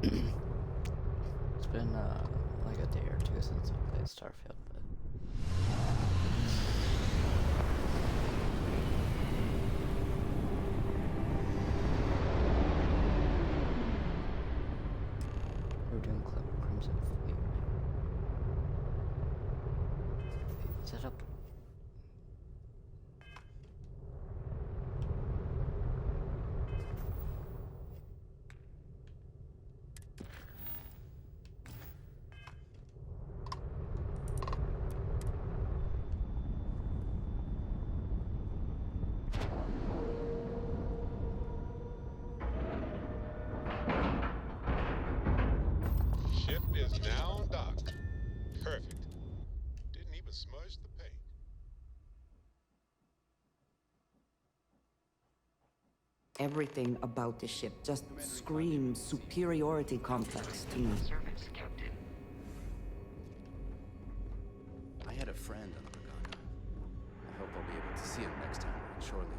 It's been like a day or two since I played Starfield, but we're doing Crimson Fleet. Is that up? Ship is now docked. Perfect. Didn't even smudge the paint. Everything about the ship just screams superiority complex to me. Service, Captain. I had a friend on Organa. I hope I'll be able to see him next time we're on shore leave.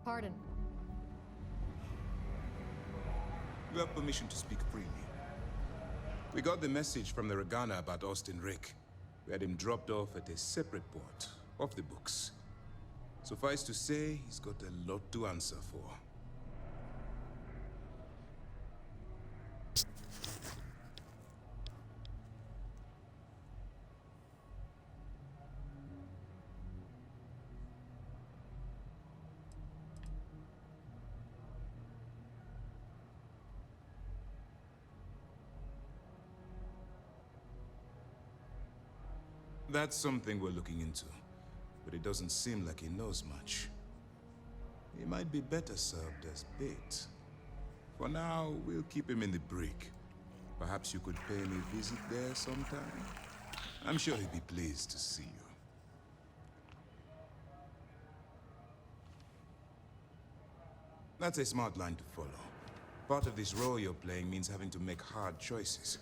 Pardon. You have permission to speak freely. We got the message from the Regana about Austin Rick. We had him dropped off at a separate port, off the books. Suffice to say, he's got a lot to answer for. That's something we're looking into, but it doesn't seem like he knows much. He might be better served as bait. For now, we'll keep him in the brig. Perhaps you could pay him a visit there sometime? I'm sure he'd be pleased to see you. That's a smart line to follow. Part of this role you're playing means having to make hard choices.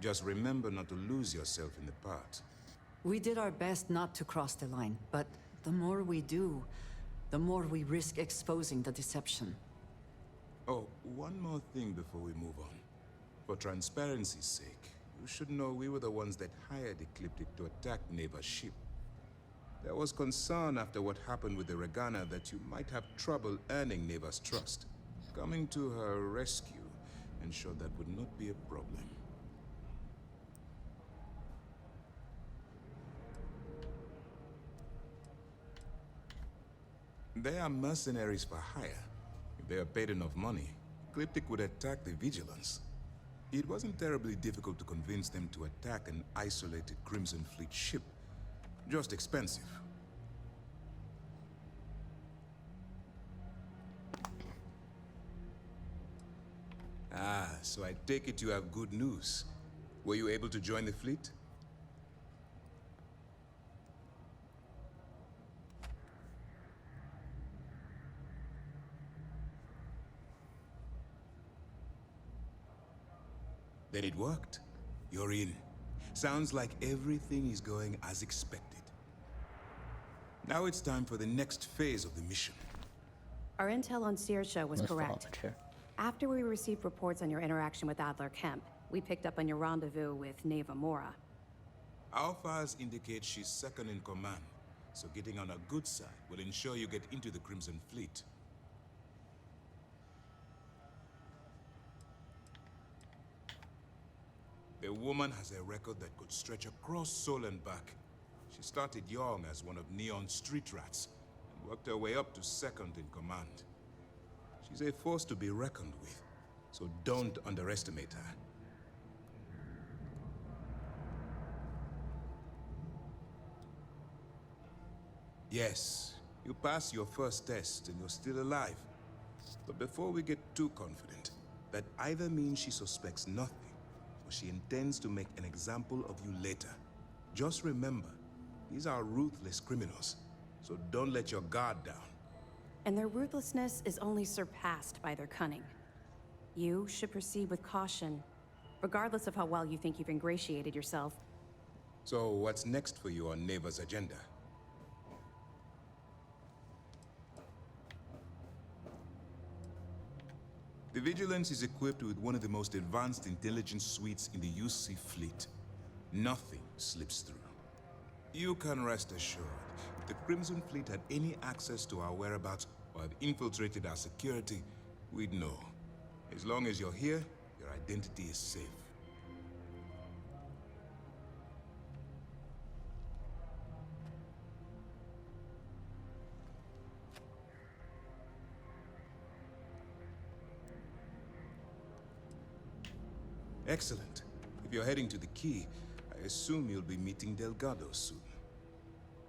Just remember not to lose yourself in the part. We did our best not to cross the line, but the more we do, the more we risk exposing the deception. Oh, one more thing before we move on. For transparency's sake, you should know we were the ones that hired Ecliptic to attack Neva's ship. There was concern after what happened with the Regana that you might have trouble earning Neva's trust. Coming to her rescue ensured that would not be a problem. They are mercenaries for hire. If they are paid enough money, Ecliptic would attack the Vigilance. It wasn't terribly difficult to convince them to attack an isolated Crimson Fleet ship. Just expensive. Ah, so I take it you have good news. Were you able to join the fleet? Then it worked. You're in. Sounds like everything is going as expected. Now it's time for the next phase of the mission. Our intel on Searsha was Let's fall on correct. the chair. After we received reports on your interaction with Adler Kemp, we picked up on your rendezvous with Neva Mora. Our files indicate she's second in command, so getting on a good side will ensure you get into the Crimson Fleet. The woman has a record that could stretch across Sol and back. She started young as one of Neon's street rats, and worked her way up to second in command. She's a force to be reckoned with, so don't underestimate her. Yes, you passed your first test and you're still alive. But before we get too confident, that either means she suspects nothing, or she intends to make an example of you later. Just remember, these are ruthless criminals, so don't let your guard down. And their ruthlessness is only surpassed by their cunning. You should proceed with caution, regardless of how well you think you've ingratiated yourself. So what's next for you on Neva's agenda? The Vigilance is equipped with one of the most advanced intelligence suites in the UC fleet. Nothing slips through. You can rest assured, if the Crimson Fleet had any access to our whereabouts or had infiltrated our security, we'd know. As long as you're here, your identity is safe. Excellent. If you're heading to the Key, I assume you'll be meeting Delgado soon.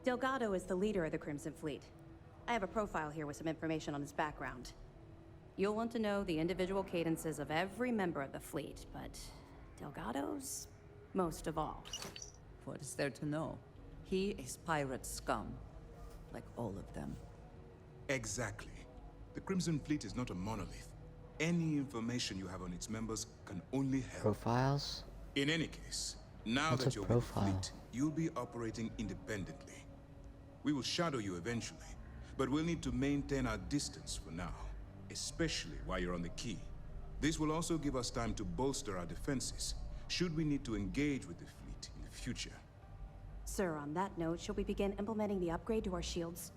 Delgado is the leader of the Crimson Fleet. I have a profile here with some information on his background. You'll want to know the individual cadences of every member of the fleet, but Delgado's most of all. What is there to know? He is pirate scum, like all of them. Exactly. The Crimson Fleet is not a monolith. Any information you have on its members can only help. Profiles? In any case, now What's that a you're with the profile? fleet, you'll be operating independently. We will shadow you eventually, but we'll need to maintain our distance for now, especially while you're on the Key. This will also give us time to bolster our defenses, should we need to engage with the fleet in the future. Sir, on that note, shall we begin implementing the upgrade to our shields?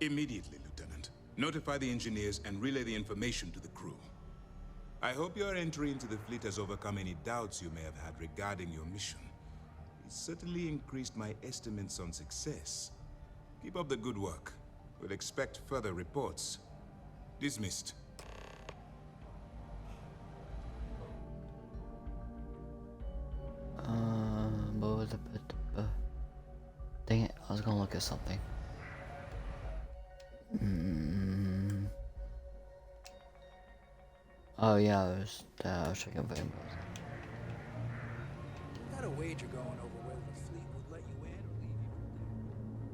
Immediately, Lieutenant. Notify the engineers and relay the information to the crew. I hope your entry into the fleet has overcome any doubts you may have had regarding your mission. It certainly increased my estimates on success. Keep up the good work. We'll expect further reports. Dismissed. Dang it, I was gonna look at something. Oh yeah, I was checking for info. We got a wager going over whether the fleet would let you in or leave you.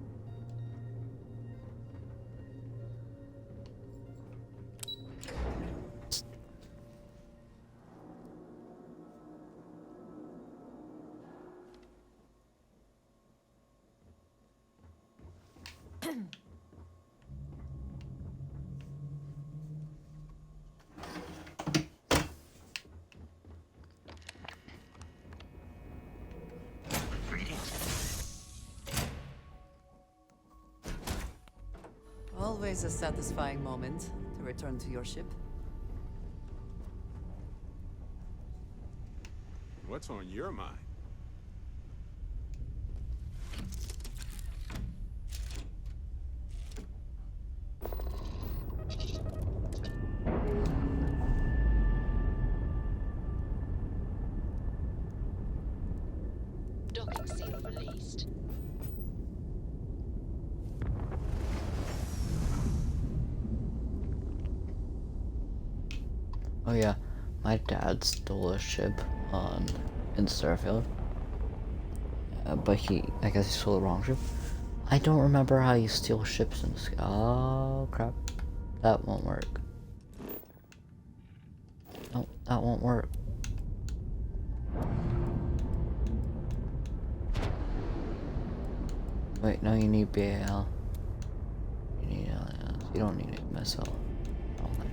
Always a satisfying moment to return to your ship. What's on your mind? Docking seal released. Oh yeah, my dad stole a ship in Starfield. But I guess he stole the wrong ship. I don't remember how you steal ships in the sky. Oh crap. That won't work. No, that won't work. Wait, no, you need BAL. You need LAS. You don't need MSL. Okay.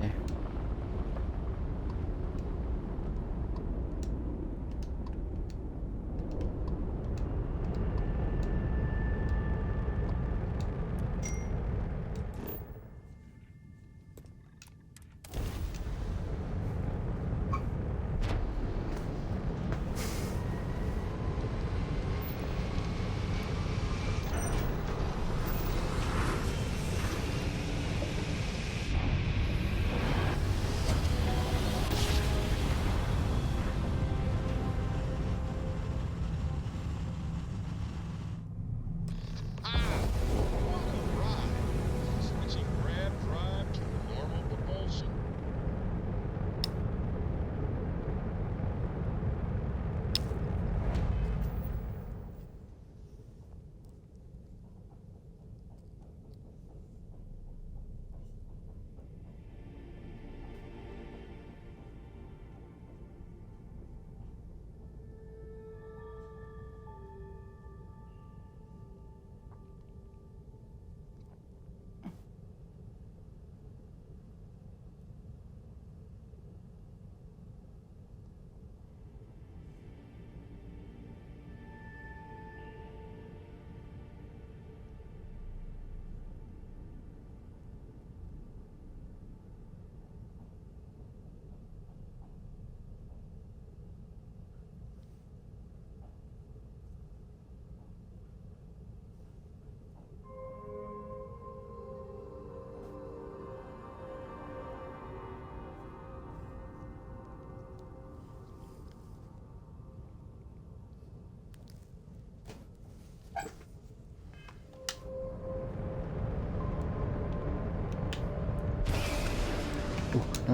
There.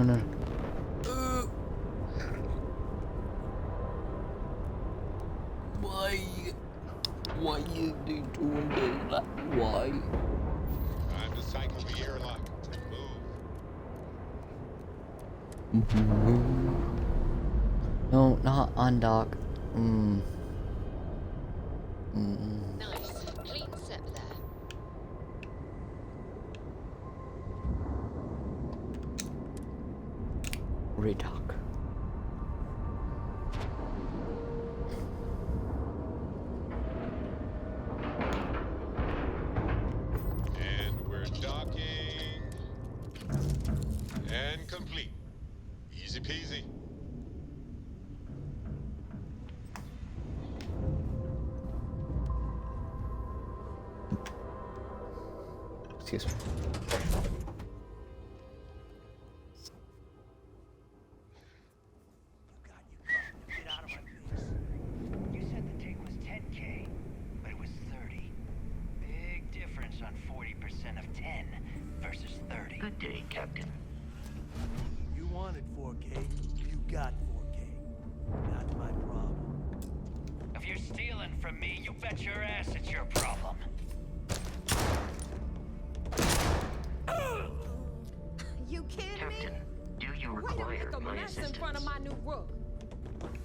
no. Why? Why you doing that? Why? Time to cycle the airlock. Move. No, not undock. Nice. Clean sep there. Redock. And we're docking. And complete. Easy peasy. Excuse me. Get out of my face. You said the take was 10K, but it was 30. Big difference on 40% of 10 versus 30. Good day, Captain. You wanted 4K, you got 4K. Not my problem. If you're stealing from me, you bet your ass it's your problem. You kidding Captain, me? do you Way to require make a my mess in assistance? front of my new rook.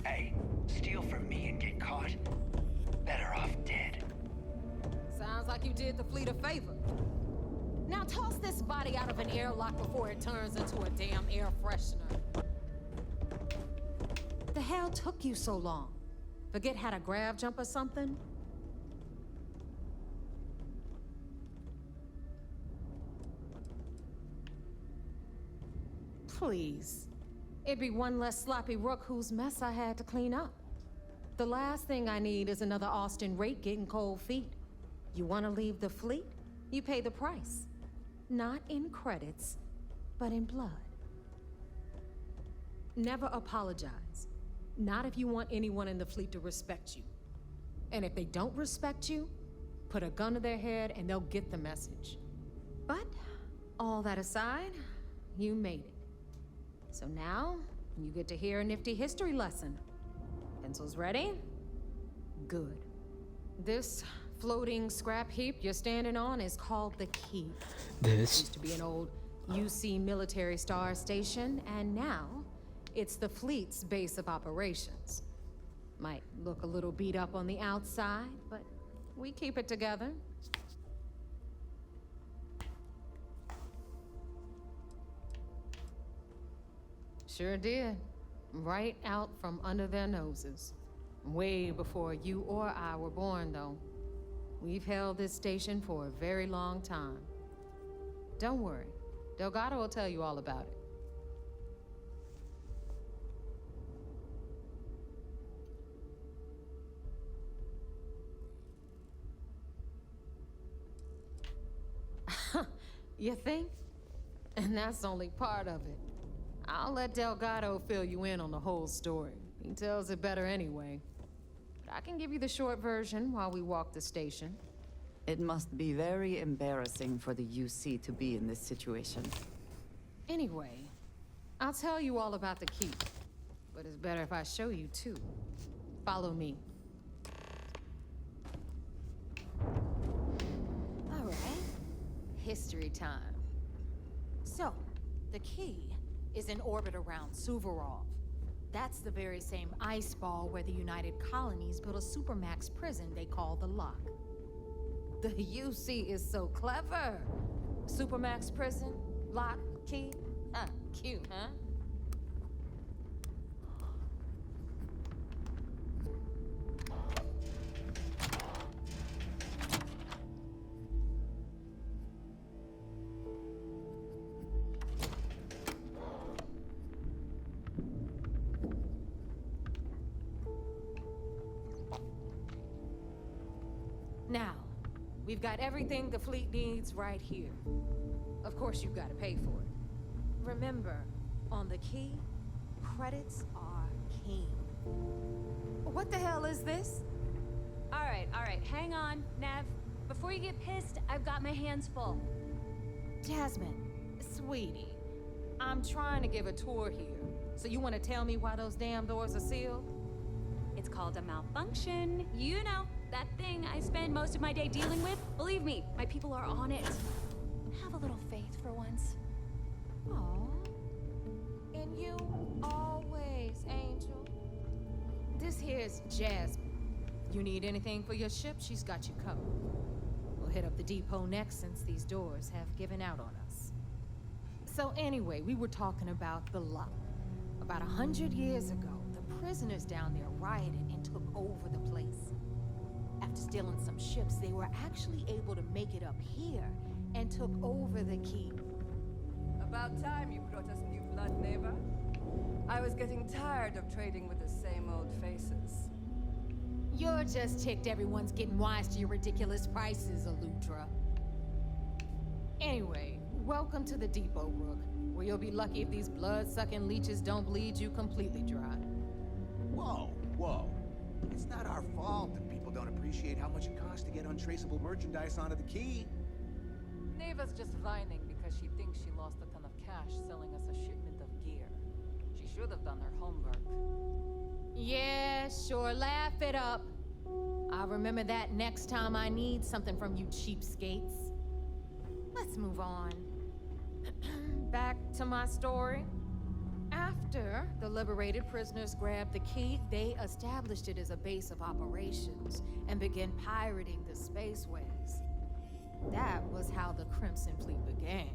Hey, steal from me and get caught. Better off dead. Sounds like you did the fleet a favor. Now toss this body out of an airlock before it turns into a damn air freshener. The hell took you so long? Forget how to grav jump or something? Please. It'd be one less sloppy rook whose mess I had to clean up. The last thing I need is another Austin rate getting cold feet. You want to leave the fleet? You pay the price. Not in credits, but in blood. Never apologize. Not if you want anyone in the fleet to respect you. And if they don't respect you, put a gun to their head and they'll get the message. But, all that aside, you made it. So now, you get to hear a nifty history lesson. Pencils ready? Good. This floating scrap heap you're standing on is called the Key. This. Used to be an old UC military star station, and now it's the fleet's base of operations. Might look a little beat up on the outside, but we keep it together. Sure did. Right out from under their noses. Way before you or I were born, though. We've held this station for a very long time. Don't worry. Delgado will tell you all about it. You think? And that's only part of it. I'll let Delgado fill you in on the whole story. He tells it better anyway. But I can give you the short version while we walk the station. It must be very embarrassing for the UC to be in this situation. Anyway, I'll tell you all about the keep. But it's better if I show you too. Follow me. All right. History time. So, the key is in orbit around Suvorov. That's the very same ice ball where the United Colonies built a supermax prison they call the Lock. The UC is so clever. Supermax prison, lock, key. Cute, huh? Now, we've got everything the fleet needs right here. Of course, you've got to pay for it. Remember, on the key, credits are king. What the hell is this? All right, hang on, Nev. Before you get pissed, I've got my hands full. Jasmine, sweetie, I'm trying to give a tour here. So you want to tell me why those damn doors are sealed? It's called a malfunction. You know, that thing I spend most of my day dealing with. Believe me, my people are on it. Have a little faith for once. Aw. And you always, Angel. This here's Jasmine. You need anything for your ship, she's got you covered. We'll hit up the depot next since these doors have given out on us. So anyway, we were talking about the Lot. About 100 years ago, the prisoners down there rioted and took over the place. After stealing some ships, they were actually able to make it up here and took over the key. About time you brought us new blood, neighbor. I was getting tired of trading with the same old faces. You're just ticked everyone's getting wise to your ridiculous prices, Aludra. Anyway, welcome to the depot, Rook, where you'll be lucky if these blood-sucking leeches don't bleed you completely dry. Whoa, whoa. It's not our fault that people don't appreciate how much it costs to get untraceable merchandise onto the key. Neva's just whining because she thinks she lost a ton of cash selling us a shipment of gear. She should have done her homework. Yeah, sure, laugh it up. I'll remember that next time I need something from you cheapskates. Let's move on. Back to my story. After the liberated prisoners grabbed the key, they established it as a base of operations and began pirating the spaceways. That was how the Crimson Fleet began.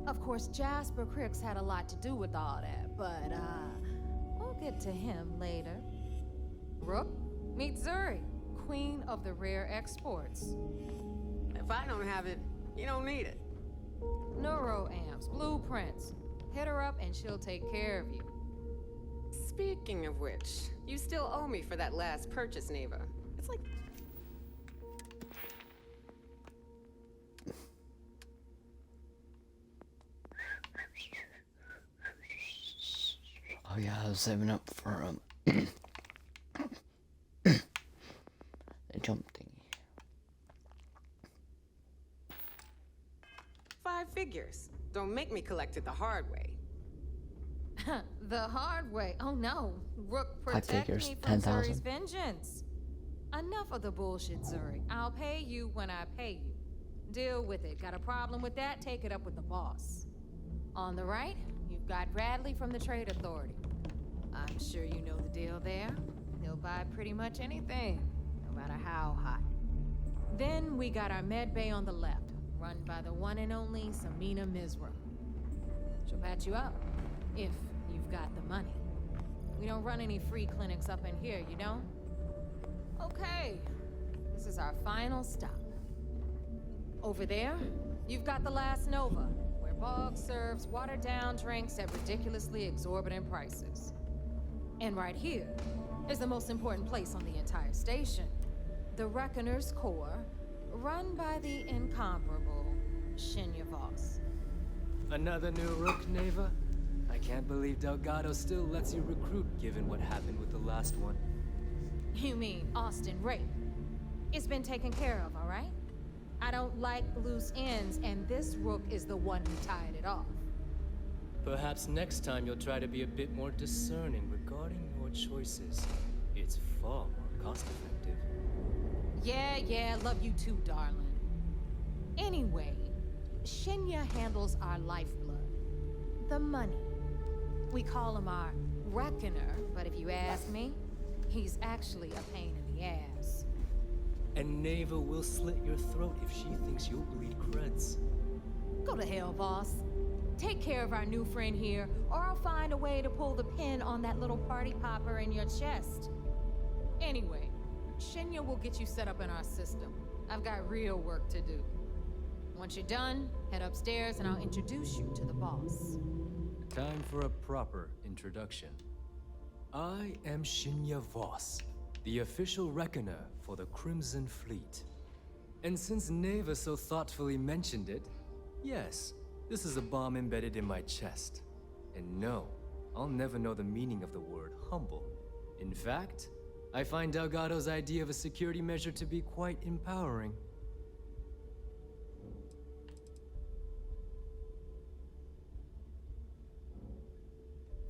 Of course, Jasper Cricks had a lot to do with all that, but, we'll get to him later. Rook, meet Zuri, queen of the rare exports. If I don't have it, you don't need it. Neuroamps, blueprints. Hit her up and she'll take care of you. Speaking of which, you still owe me for that last purchase, Neva. It's like... Oh yeah, I was saving up for the jump thingy. 5 figures. Don't make me collect it the hard way. The hard way? Oh no. Rook, 5 protect figures, me from 10,000. Zuri's vengeance. Enough of the bullshit, Zuri. I'll pay you when I pay you. Deal with it. Got a problem with that? Take it up with the boss. On the right, you've got Bradley from the Trade Authority. I'm sure you know the deal there. He'll buy pretty much anything, no matter how hot. Then we got our med bay on the left, run by the one and only Samina Mizra. She'll patch you up, if you've got the money. We don't run any free clinics up in here, you know? Okay, this is our final stop. Over there, you've got the Last Nova, where Bog serves watered-down drinks at ridiculously exorbitant prices. And right here is the most important place on the entire station, the Reckoner's Core, run by the incomparable Shinya Voss. Another new Rook, Neva? I can't believe Delgado still lets you recruit given what happened with the last one. You mean Austin Ray? It's been taken care of, all right? I don't like loose ends, and this Rook is the one who tied it off. Perhaps next time you'll try to be a bit more discerning regarding your choices. It's far more cost-effective. Yeah, love you too, darling. Anyway, Shinya handles our lifeblood. The money. We call him our Reckoner, but if you ask me, he's actually a pain in the ass. And Neva will slit your throat if she thinks you'll bleed creds. Go to hell, boss. Take care of our new friend here, or I'll find a way to pull the pin on that little party popper in your chest. Anyway, Shinya will get you set up in our system. I've got real work to do. Once you're done, head upstairs and I'll introduce you to the boss. Time for a proper introduction. I am Shinya Voss, the official reckoner for the Crimson Fleet. And since Neva so thoughtfully mentioned it, yes, this is a bomb embedded in my chest. And no, I'll never know the meaning of the word humble. In fact, I find Delgado's idea of a security measure to be quite empowering.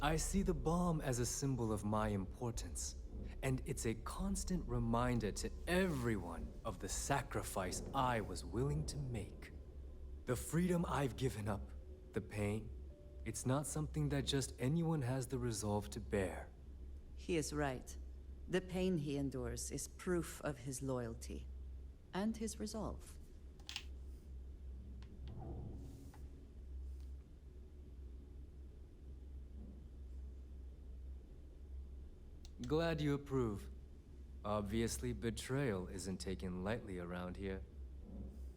I see the bomb as a symbol of my importance, and it's a constant reminder to everyone of the sacrifice I was willing to make. The freedom I've given up, the pain, it's not something that just anyone has the resolve to bear. He is right. The pain he endures is proof of his loyalty and his resolve. Glad you approve. Obviously, betrayal isn't taken lightly around here.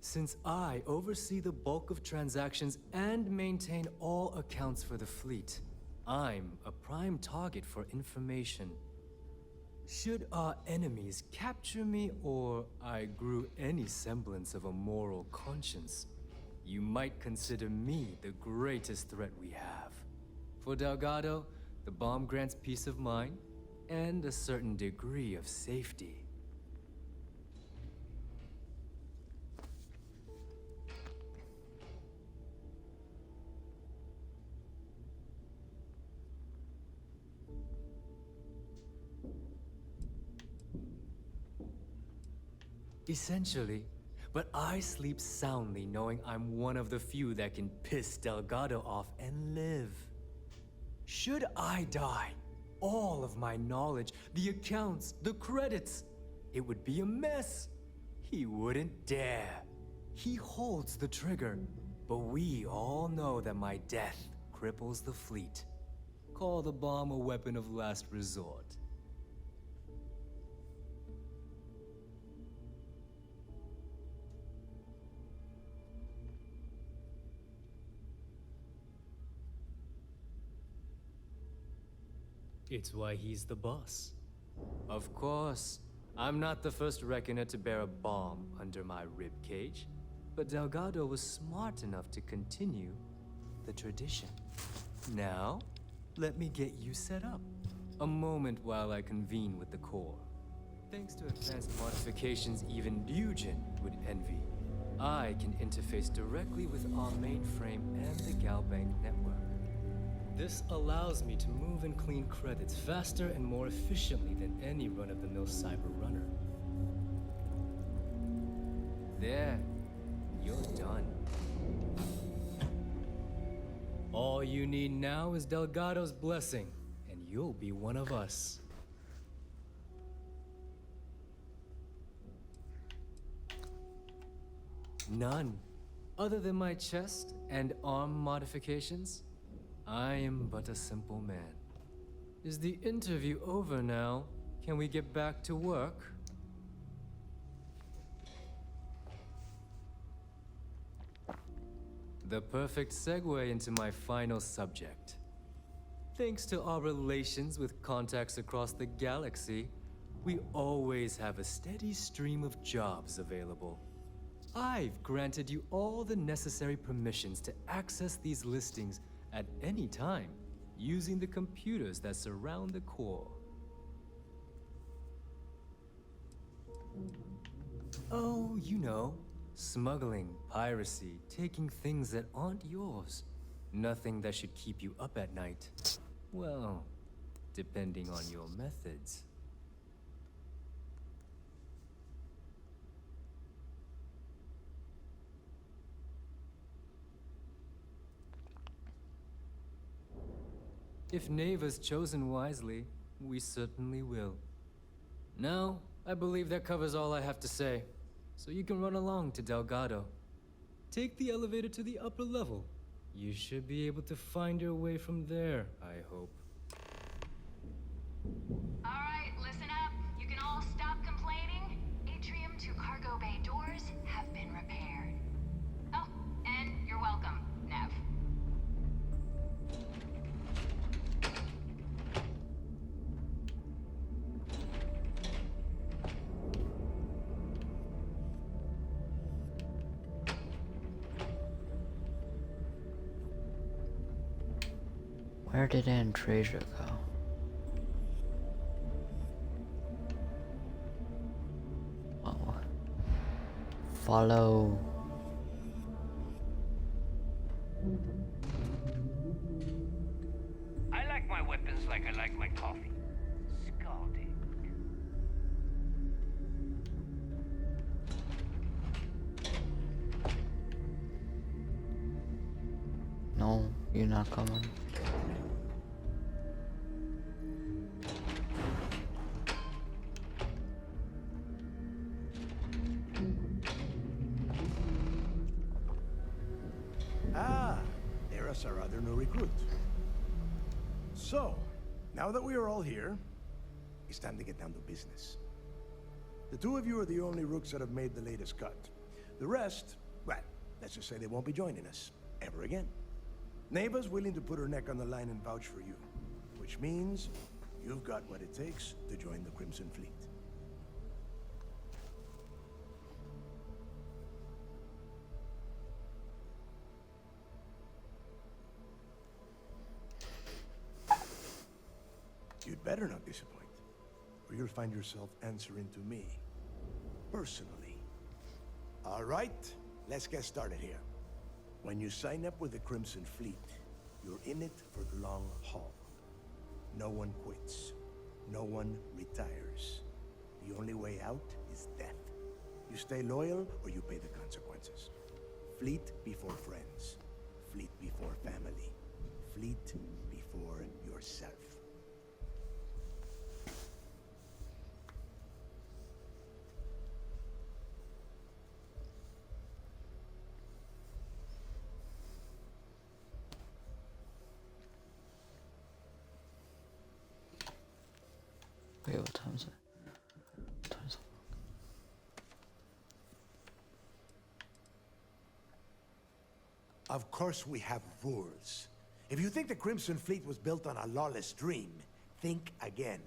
Since I oversee the bulk of transactions and maintain all accounts for the fleet, I'm a prime target for information. Should our enemies capture me or I grew any semblance of a moral conscience, you might consider me the greatest threat we have. For Delgado, the bomb grants peace of mind and a certain degree of safety. Essentially, but I sleep soundly knowing I'm one of the few that can piss Delgado off and live. Should I die, all of my knowledge, the accounts, the credits, it would be a mess. He wouldn't dare. He holds the trigger, but we all know that my death cripples the fleet. Call the bomb a weapon of last resort. It's why he's the boss. Of course. I'm not the first reckoner to bear a bomb under my ribcage, but Delgado was smart enough to continue the tradition. Now, let me get you set up. A moment while I convene with the core. Thanks to advanced modifications even Nugent would envy, I can interface directly with our mainframe and the Galbank network. This allows me to move and clean credits faster and more efficiently than any run-of-the-mill cyber runner. There, you're done. All you need now is Delgado's blessing, and you'll be one of us. None. Other than my chest and arm modifications, I am but a simple man. Is the interview over now? Can we get back to work? The perfect segue into my final subject. Thanks to our relations with contacts across the galaxy, we always have a steady stream of jobs available. I've granted you all the necessary permissions to access these listings at any time, using the computers that surround the core. Oh, you know, smuggling, piracy, taking things that aren't yours. Nothing that should keep you up at night. Well, depending on your methods. If Neva's chosen wisely, we certainly will. Now, I believe that covers all I have to say, so you can run along to Delgado. Take the elevator to the upper level. You should be able to find your way from there, I hope. Alright, listen up. You can all stop complaining. Atrium to cargo bay doors have been repaired. Oh, and you're welcome, Nev. Where did Andreja go? Oh. Follow. I like my like I like my coffee. Scalding. No, you're not coming. Ah, there's our other new recruit. So, now that we are all here, it's time to get down to business. The two of you are the only rooks that have made the latest cut. The rest, well, let's just say they won't be joining us ever again. Neva's willing to put her neck on the line and vouch for you, which means you've got what it takes to join the Crimson Fleet. You'd better not disappoint, or you'll find yourself answering to me, personally. All right, let's get started here. When you sign up with the Crimson Fleet, you're in it for the long haul. No one quits. No one retires. The only way out is death. You stay loyal, or you pay the consequences. Fleet before friends. Fleet before family. Fleet before yourself. Wait, what time is it? What time is it? Of course we have rules. If you think the Crimson Fleet was built on a lawless dream, think again.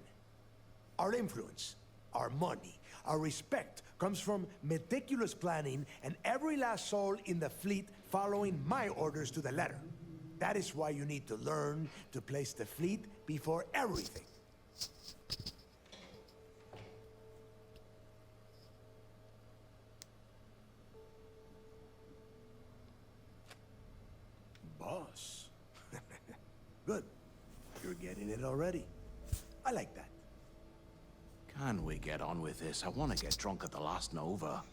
Our influence, our money, our respect comes from meticulous planning and every last soul in the fleet following my orders to the letter. That is why you need to learn to place the fleet before everything. Boss. Good. You're getting it already. I like that. Can we get on with this? I want to get drunk at the last Nova.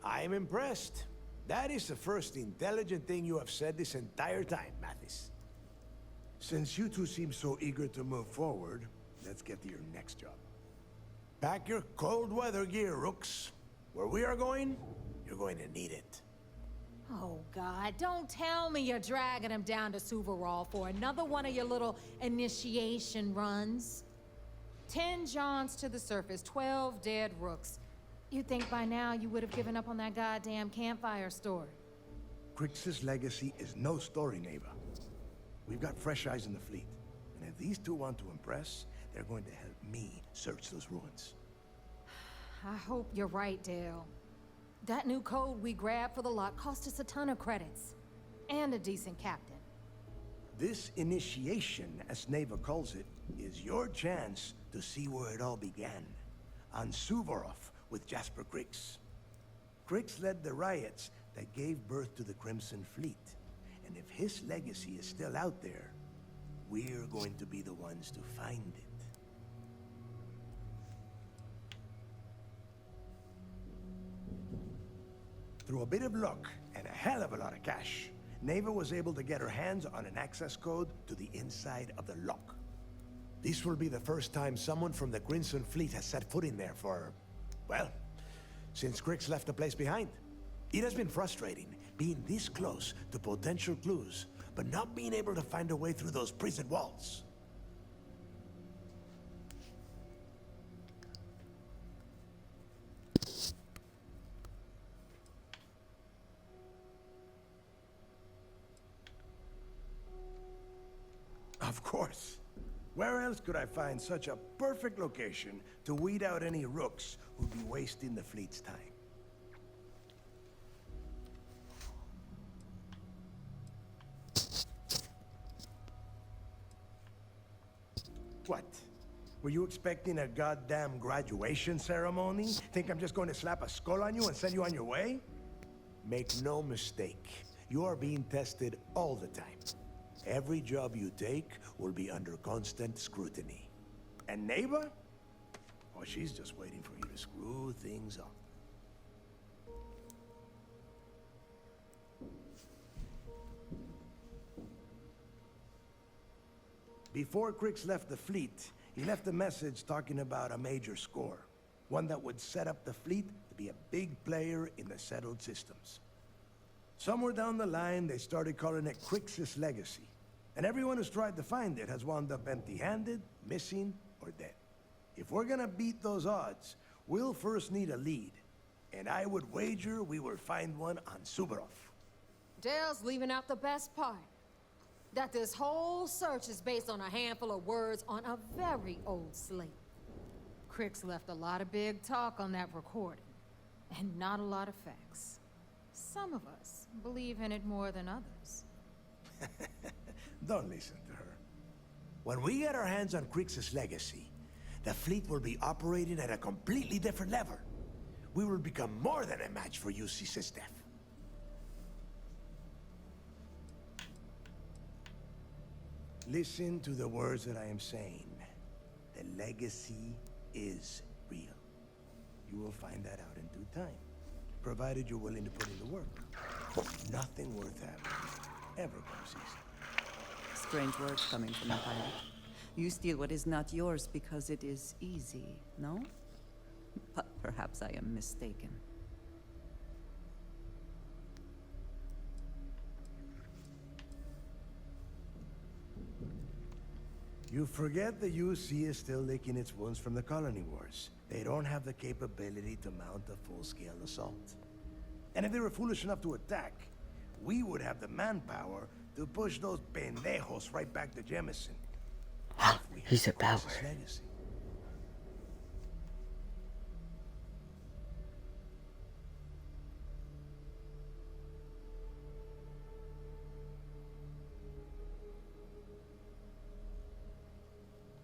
I'm impressed. That is the first intelligent thing you have said this entire time, Mathis. Since you two seem so eager to move forward, let's get to your next job. Pack your cold weather gear, Rooks. Where we are going, you're going to need it. Oh, God, don't tell me you're dragging him down to Suvarol for another one of your little initiation runs. 10 Johns to the surface, 12 dead Rooks. You'd think by now you would have given up on that goddamn campfire story. Crix's legacy is no story, Neva. We've got fresh eyes in the fleet. And if these two want to impress, they're going to help me search those ruins. I hope you're right, Dale. That new code we grabbed for the lot cost us a ton of credits. And a decent captain. This initiation, as Neva calls it, is your chance to see where it all began. On Suvorov with Jasper Crix. Crix led the riots that gave birth to the Crimson Fleet. And if his legacy is still out there, we're going to be the ones to find it. Through a bit of luck and a hell of a lot of cash, Neva was able to get her hands on an access code to the inside of the lock. This will be the first time someone from the Crimson Fleet has set foot in there for, well, since Crix left the place behind. It has been frustrating being this close to potential clues, but not being able to find a way through those prison walls. Of course. Where else could I find such a perfect location to weed out any rooks who'd be wasting the fleet's time? What? Were you expecting a goddamn graduation ceremony? Think I'm just going to slap a skull on you and send you on your way? Make no mistake, you are being tested all the time. Every job you take will be under constant scrutiny. And Neva? Oh, she's just waiting for you to screw things up. Before Crix left the fleet, he left a message talking about a major score. One that would set up the fleet to be a big player in the settled systems. Somewhere down the line, they started calling it Crix's Legacy. And everyone who's tried to find it has wound up empty-handed, missing, or dead. If we're gonna beat those odds, we'll first need a lead. And I would wager we will find one on Suvorov. Dale's leaving out the best part. That this whole search is based on a handful of words on a very old slate. Crix left a lot of big talk on that recording, and not a lot of facts. Some of us believe in it more than others. Don't listen to her. When we get our hands on Crix's Legacy, the fleet will be operating at a completely different level. We will become more than a match for UC System. Listen to the words that I am saying. The legacy is real. You will find that out in due time, provided you're willing to put in the work. Nothing worth having ever comes easy. Strange words coming from a pirate. You steal what is not yours because it is easy, no? But perhaps I am mistaken. You forget the UC is still licking its wounds from the colony wars. They don't have the capability to mount a full-scale assault. And if they were foolish enough to attack, we would have the manpower to push those pendejos right back to Jemison. He's a power.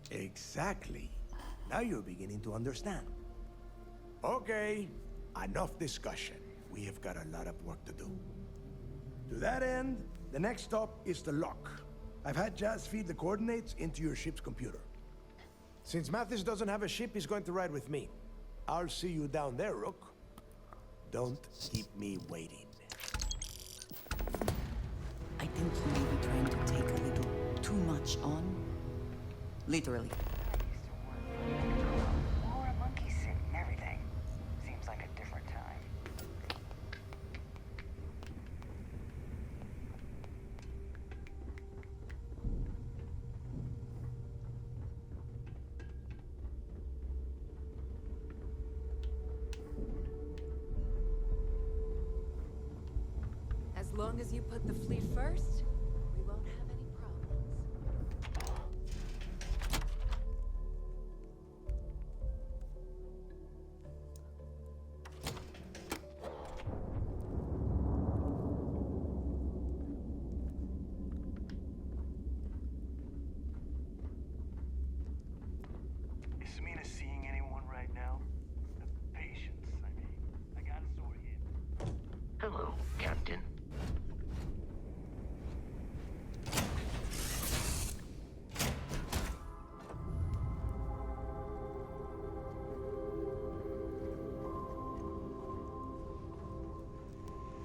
Exactly. Now you're beginning to understand. Okay, enough discussion. We have got a lot of work to do. To that end, the next stop is the lock. I've had Jazz feed the coordinates into your ship's computer. Since Mathis doesn't have a ship, he's going to ride with me. I'll see you down there, Rook. Don't keep me waiting. I think you may be trying to take a little too much on. Literally. Wore a monkey suit and everything. Seems like a different time. As long as you put the fleet first, we won't have any problems. Is Samina seeing anyone right now? Patience, I mean. I got a sore here. Hello, Captain.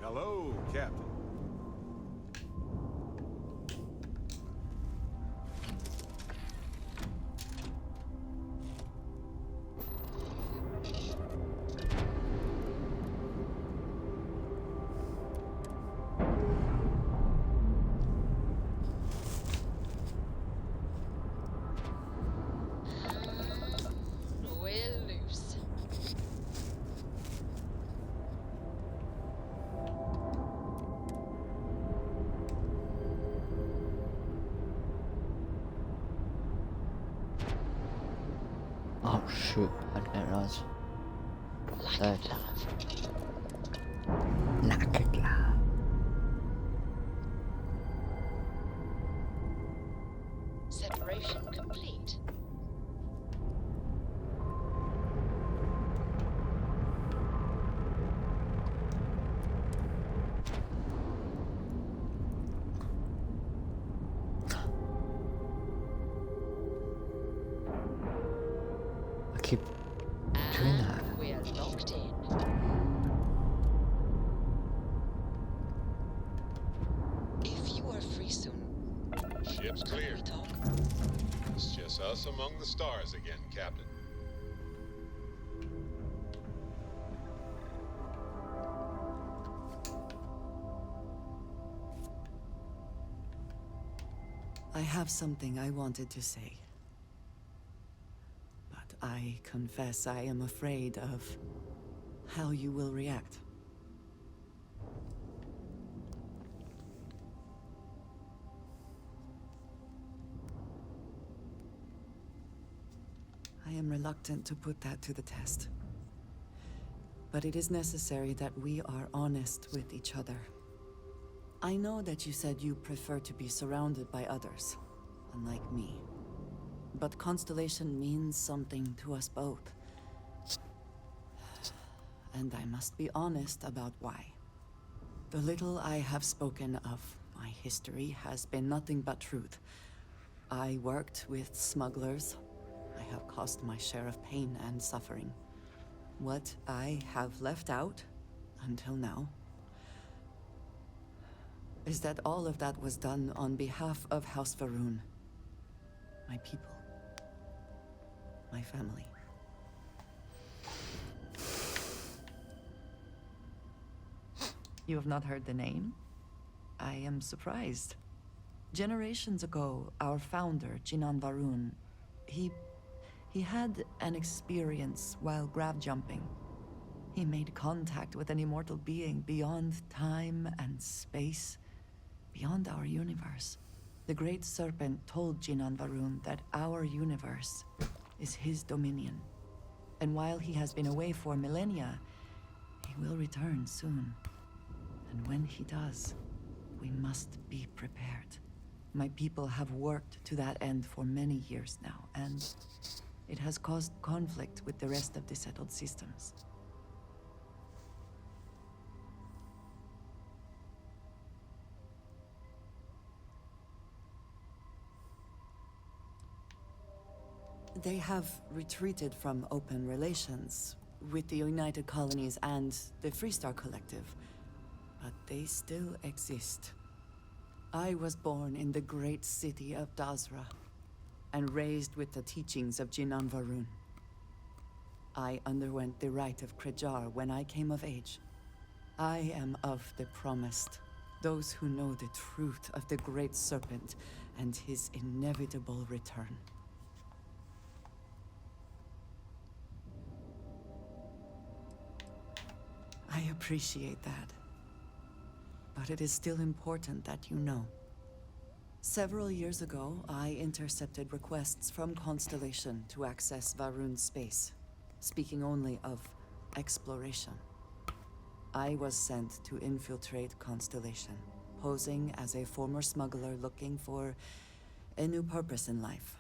Hello, Captain. We're loose. Oh shoot, I didn't realize. Like That. a glove. Like a glove. Separation complete. keep doing that? And we're locked in. If you are free soon, Ship's clear. we talk? It's just us among the stars again, Captain. I have something I wanted to say. But I confess I am afraid of how you will react. I am reluctant to put that to the test. But it is necessary that we are honest with each other. I know that you said you prefer to be surrounded by others, unlike me. But Constellation means something to us both. And I must be honest about why. The little I have spoken of my history has been nothing but truth. I worked with smugglers. I have caused my share of pain and suffering. What I have left out, until now, is that all of that was done on behalf of House Varun. My people. My family. You have not heard the name? I am surprised. Generations ago, our founder, Jinan Varun, he had an experience while grav jumping. He made contact with an immortal being beyond time and space, beyond our universe. The Great Serpent told Jinan Varun that our universe is his dominion. And while he has been away for millennia, he will return soon. And when he does, we must be prepared. My people have worked to that end for many years now, and it has caused conflict with the rest of the settled systems. They have retreated from open relations with the United Colonies and the Freestar Collective, but they still exist. I was born in the great city of Dazra, and raised with the teachings of Jinan Varun. I underwent the rite of Krejar when I came of age. I am of the promised, those who know the truth of the Great Serpent and his inevitable return. I appreciate that. But it is still important that you know. Several years ago, I intercepted requests from Constellation to access Varun's space, speaking only of exploration. I was sent to infiltrate Constellation, posing as a former smuggler looking for a new purpose in life.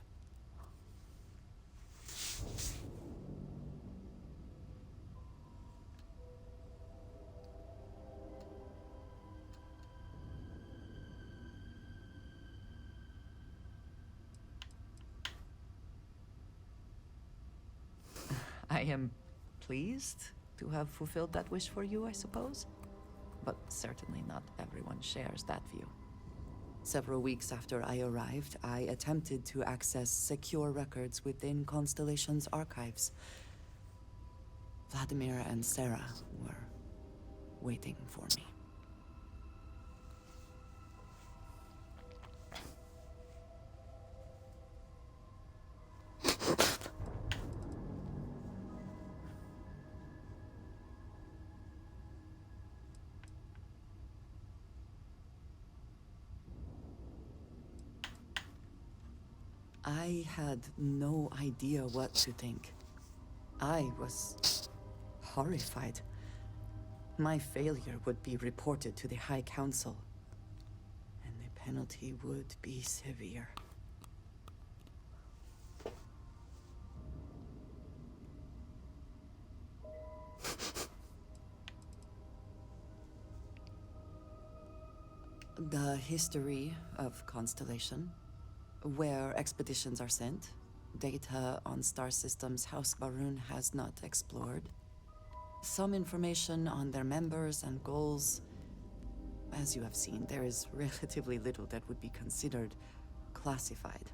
I am pleased to have fulfilled that wish for you, I suppose. But certainly not everyone shares that view. Several weeks after I arrived, I attempted to access secure records within Constellation's archives. Vladimir and Sarah were waiting for me. I had no idea what to think. I was horrified. My failure would be reported to the High Council, and the penalty would be severe. The history of Constellation, where expeditions are sent, data on star systems House Baroon has not explored. Some information on their members and goals. As you have seen, there is relatively little that would be considered classified.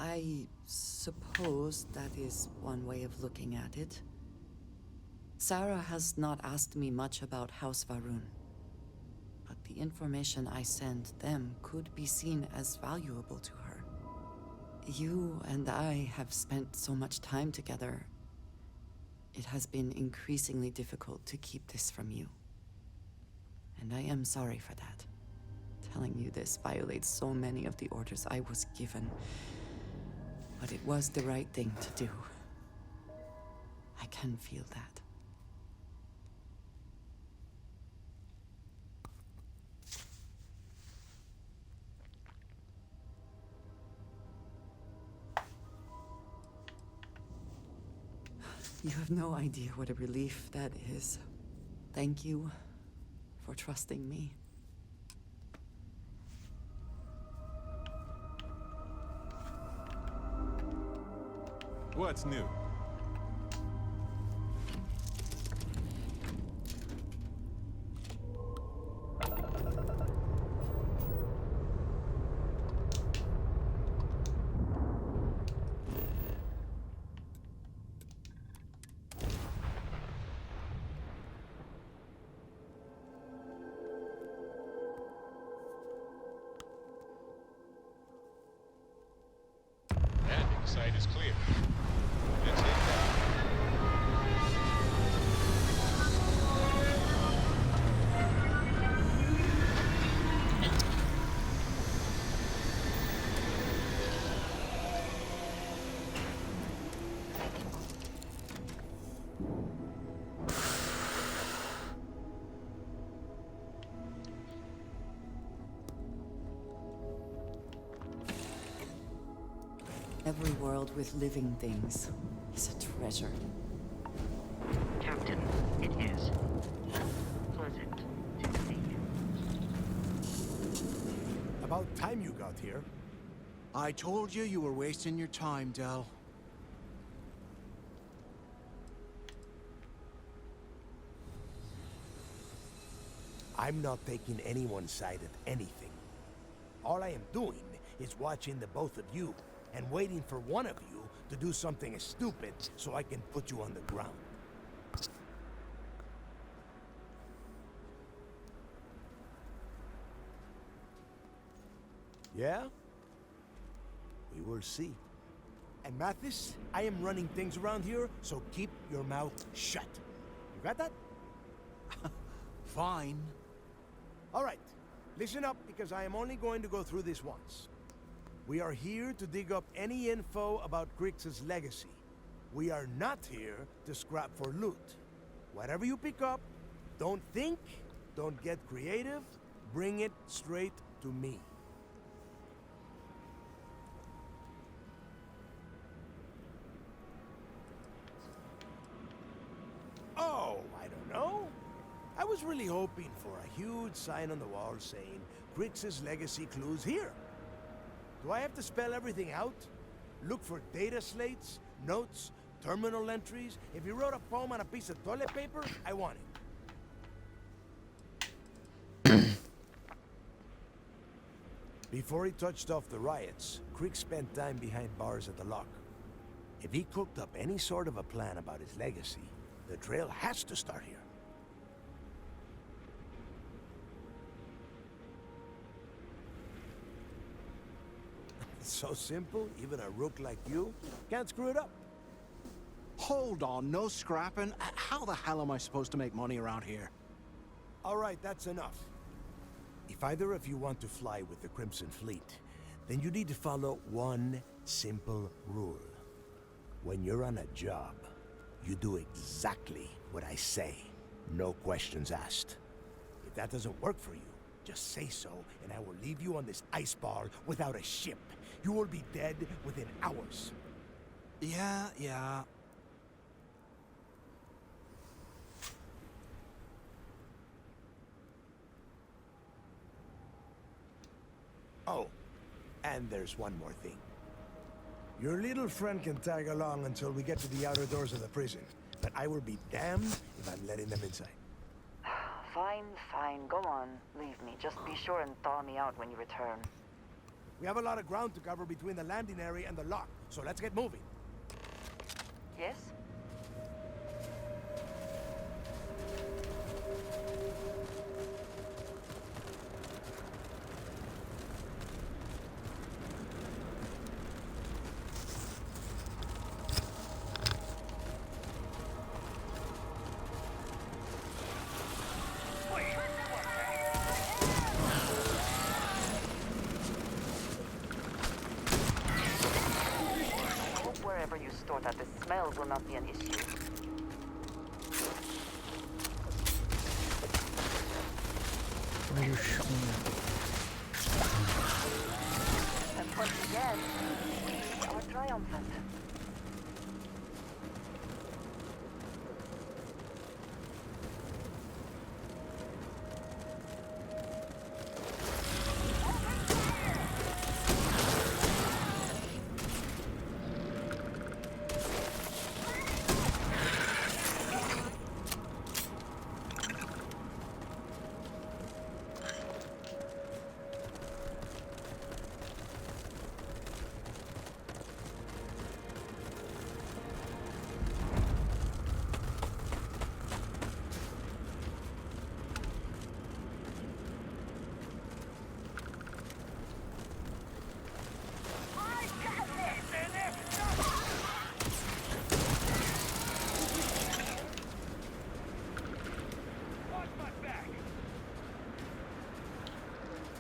I suppose that is one way of looking at it. Sarah has not asked me much about House Varun, but the information I send them could be seen as valuable to her. You and I have spent so much time together. It has been increasingly difficult to keep this from you. And I am sorry for that. Telling you this violates so many of the orders I was given. But it was the right thing to do. I can feel that. You have no idea what a relief that is. Thank you for trusting me. What's new? That site is clear. Let's head down. Every world with living things is a treasure. Captain, it is pleasant to see you. About time you got here. I told you you were wasting your time, Del. I'm not taking anyone's side at anything. All I am doing is watching the both of you and waiting for one of you to do something stupid so I can put you on the ground. Yeah? We will see. And Mathis, I am running things around here, so keep your mouth shut. You got that? Fine. All right, listen up because I am only going to go through this once. We are here to dig up any info about Grix's legacy. We are not here to scrap for loot. Whatever you pick up, don't think, don't get creative, bring it straight to me. Oh, I don't know. I was really hoping for a huge sign on the wall saying, Grix's legacy clues here. Do I have to spell everything out? Look for data slates, notes, terminal entries? If you wrote a poem on a piece of toilet paper, I want it. Before he touched off the riots, Crick spent time behind bars at the lock. If he cooked up any sort of a plan about his legacy, the trail has to start here. It's so simple, even a rook like you can't screw it up. Hold on, no scrapping. How the hell am I supposed to make money around here? All right, that's enough. If either of you want to fly with the Crimson Fleet, then you need to follow one simple rule. When you're on a job, you do exactly what I say. No questions asked. If that doesn't work for you, just say so, and I will leave you on this ice ball without a ship. You will be dead within hours. Yeah. Oh, and there's one more thing. Your little friend can tag along until we get to the outer doors of the prison, but I will be damned if I'm letting them inside. Fine, go on. Leave me. Just be sure and thaw me out when you return. We have a lot of ground to cover between the landing area and the lock, so let's get moving. Yes? Wherever you store that, the smell will not be an issue. Why are you shooting me? And once again, we are triumphant.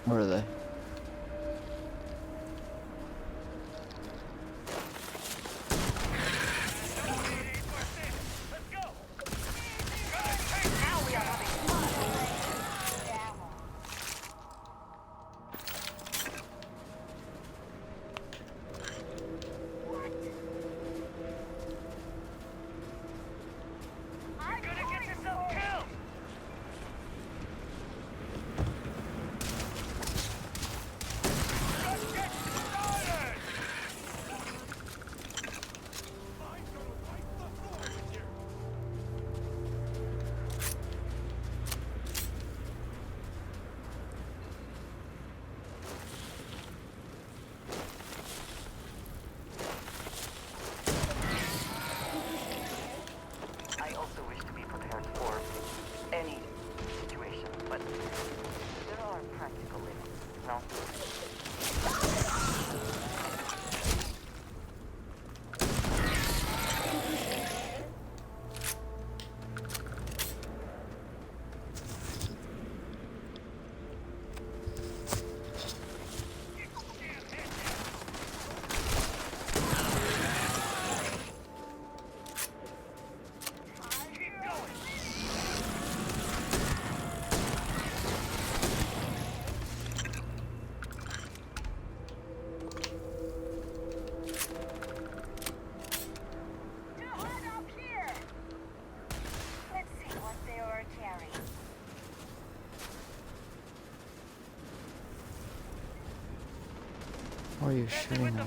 Where are they? I also wish to be prepared for any situation, but there are practical limits, no? Why are you shooting them?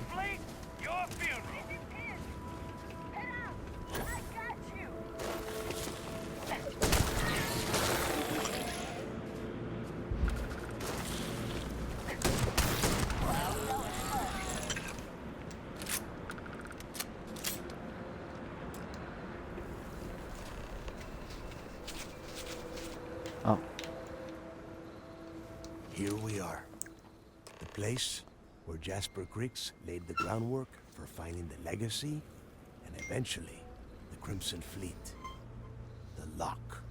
Oh. Here we are. The place where Jasper Creeks laid the groundwork for finding the Legacy and eventually the Crimson Fleet. The lock.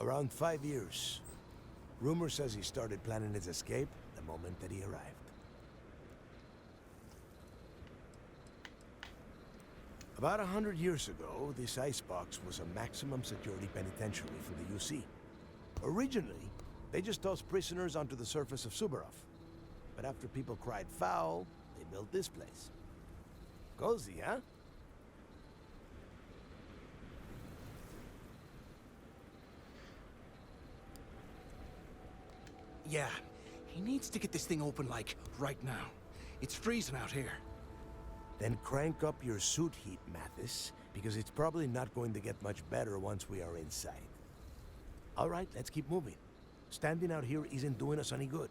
Around 5 years. Rumor says he started planning his escape the moment that he arrived. About 100 years ago, this icebox was a maximum security penitentiary from the UC. Originally, they just tossed prisoners onto the surface of Suvorov. But after people cried foul, they built this place. Cozy, huh? Yeah, he needs to get this thing open, like, right now. It's freezing out here. Then crank up your suit heat, Mathis, because it's probably not going to get much better once we are inside. All right, let's keep moving. Standing out here isn't doing us any good.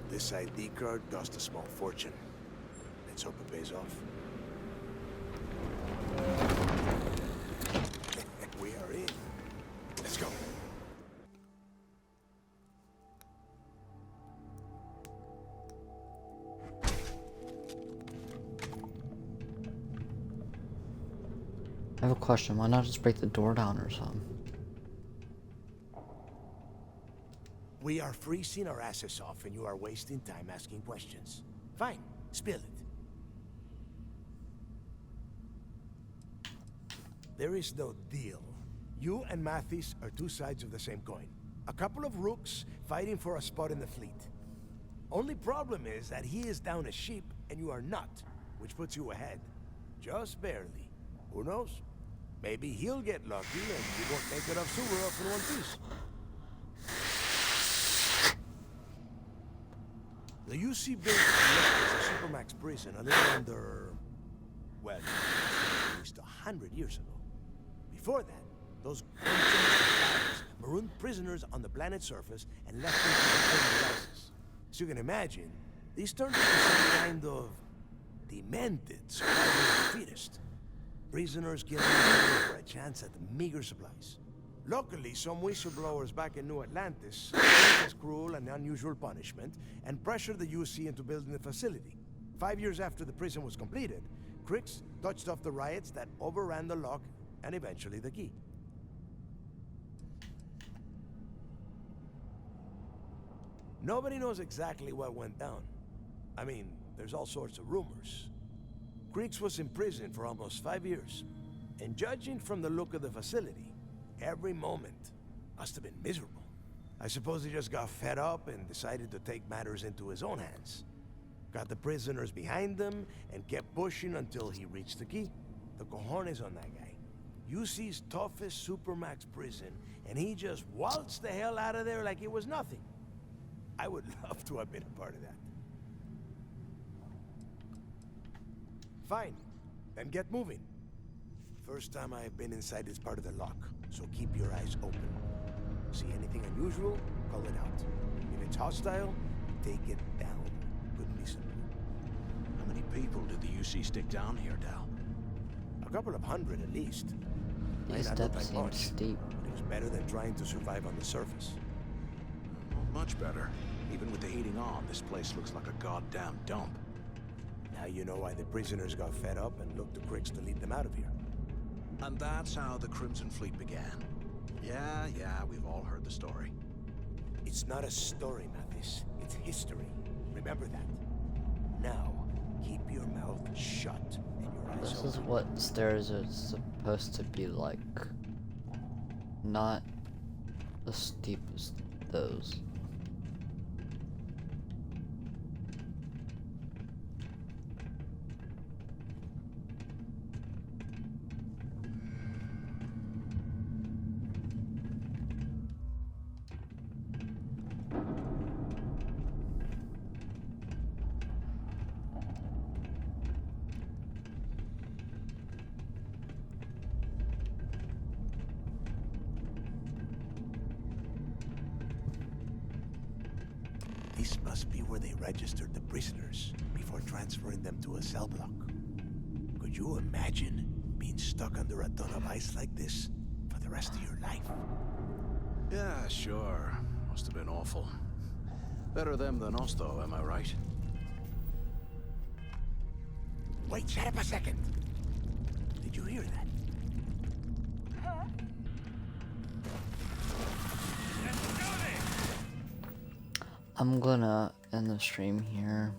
This ID card cost a small fortune. Let's hope it pays off. We are in. Let's go. I have a question. Why not just break the door down or something? We are freezing our asses off and you are wasting time asking questions. Fine, spill it. There is no deal. You and Mathis are two sides of the same coin. A couple of rooks fighting for a spot in the fleet. Only problem is that he is down a ship and you are not, which puts you ahead. Just barely. Who knows? Maybe he'll get lucky and he won't make it off Suvorov in one piece. The UC built a Supermax prison a little under, well, at least 100 years ago. Before that, those marooned prisoners on the planet's surface and left them to their own devices. As you can imagine, these turned into some kind of demented survival of the fittest. Prisoners killing each other for a chance at meager supplies. Luckily, some whistleblowers back in New Atlantis faced this cruel and unusual punishment and pressured the UC into building the facility. 5 years after the prison was completed, Crix touched off the riots that overran the lock and eventually the key. Nobody knows exactly what went down. I mean, there's all sorts of rumors. Crix was in prison for almost 5 years, and judging from the look of the facility, every moment must have been miserable. I suppose he just got fed up and decided to take matters into his own hands. Got the prisoners behind him and kept pushing until he reached the key. The cojones on that guy. UC's toughest Supermax prison, and he just waltzed the hell out of there like it was nothing. I would love to have been a part of that. Fine, then get moving. First time I've been inside this part of the lock, so keep your eyes open. See anything unusual, call it out. If it's hostile, take it down. Couldn't be simpler. How many people did the UC stick down here, Dal? A couple of hundred at least. These steps seem steep. But it was better than trying to survive on the surface. Much better. Even with the heating on, this place looks like a goddamn dump. Now you know why the prisoners got fed up and looked to Crix to lead them out of here. And that's how the Crimson Fleet began. Yeah, we've all heard the story. It's not a story, Mathis. It's history. Remember that. Now, keep your mouth shut and your eyes open. This is what stairs are supposed to be like. Not as steep as those. This must be where they registered the prisoners before transferring them to a cell block. Could you imagine being stuck under a ton of ice like this for the rest of your life? Yeah, sure. Must have been awful. Better them than us, though, am I right? Wait, shut up a second. Did you hear that? I'm gonna end the stream here.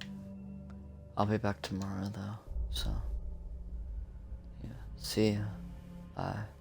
I'll be back tomorrow though, so yeah. See ya. Bye.